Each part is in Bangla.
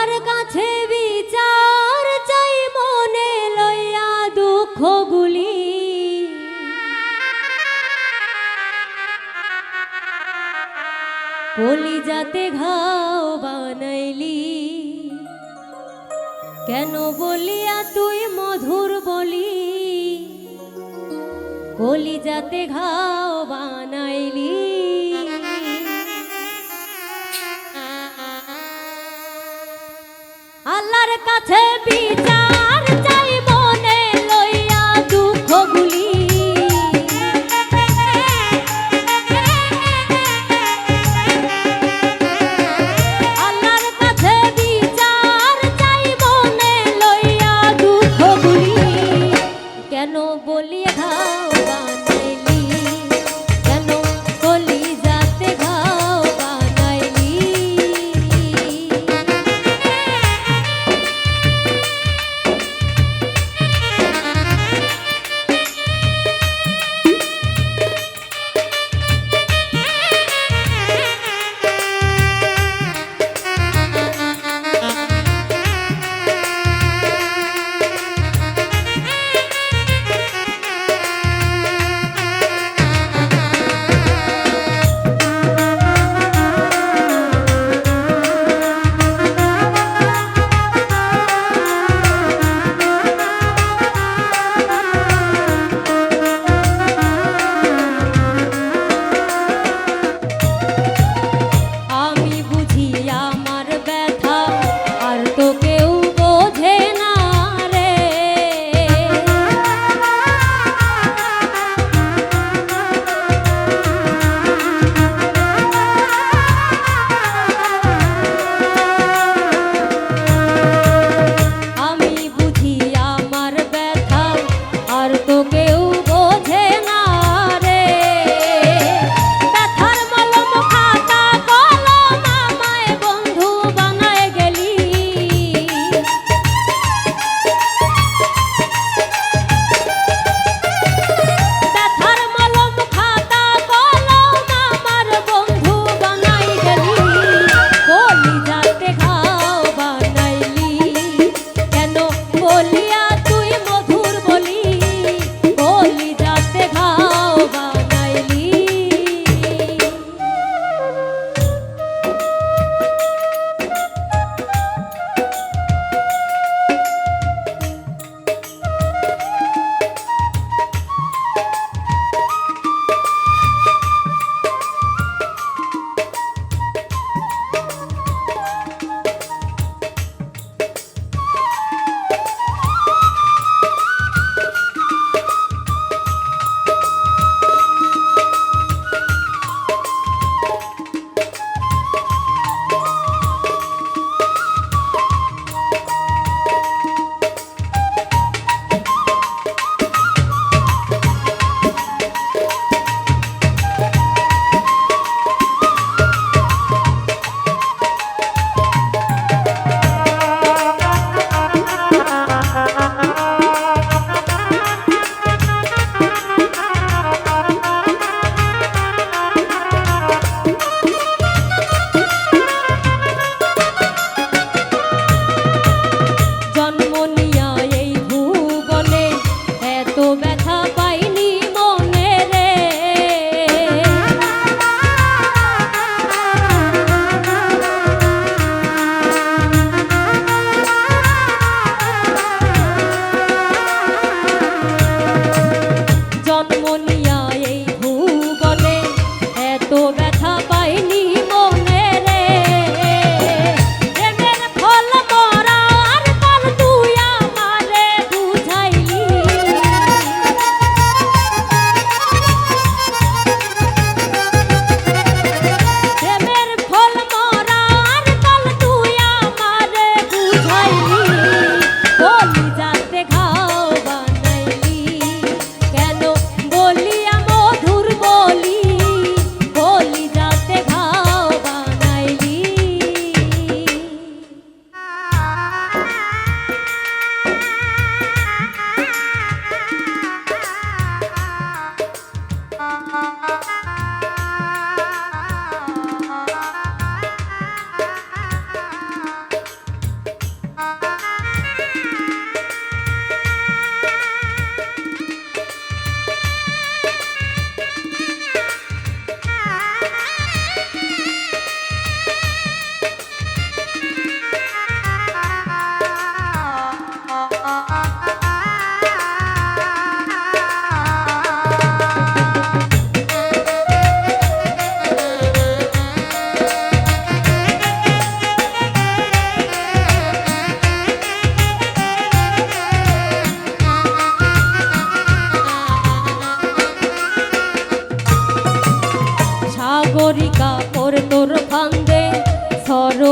আল্লাহর কাছে বিচার চাই মনে লইয়া দুঃখগুলি, কলিজাতে ঘাও বানাইলি কেন বলিয়া তুই মধুর বলি, কলিজাতে ঘাও বানাইলি। আল্লাহর কাছে বিচার চাই মনে লইয়া দুঃখগুলি, আল্লাহর কাছে বিচার চাই মনে লইয়া দুঃখগুলি, কেন বলিয়া ঘাও বানাইলি, কেন কলিজাতে ঘাও বানাইলি।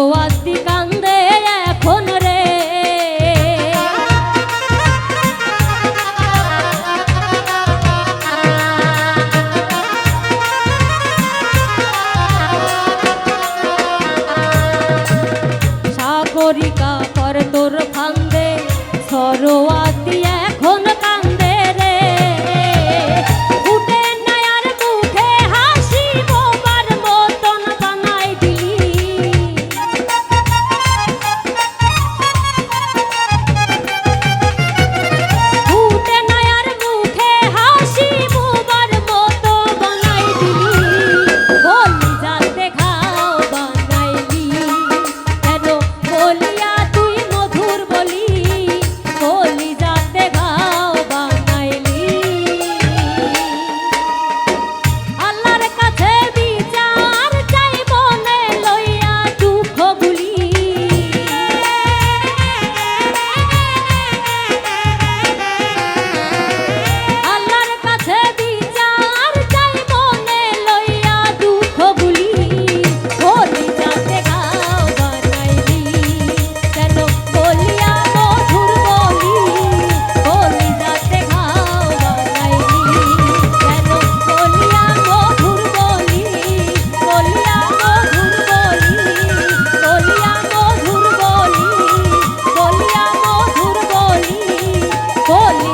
সরোয়াতি কান্দে এখন রে। সাগরিকা কর তোর ফান্দে সরোয়াতি এখন কান্দে রে। ফুটে নাই আর মুখে হাসি বোবার মতন বানাই দিলি। ফুটে নাই আর মুখে হাসি বোবার মতো বানাই দিলি। বলি যাতে খাও বানাইলি কেন বলিয়া তুই মধুর বলি। বলি যাতে খাও বানাইলি। আল্লাহর কাছে বিচার চাই মনে লইয়া দুঃখ গুলি। আল্লাহর কাছে বিচার চাই মনে লইয়া দুঃখ গুলি। বলি যাতে খাও বানাইলি কেন বলিয়া মধুর বলি। বলি যাতে খাও বানাইলি কেন বলিয়া মধুর বলি। বলিয়া মধুর বলি। বলিয়া মধুর বলি। বলিয়া মধুর বলি। বলি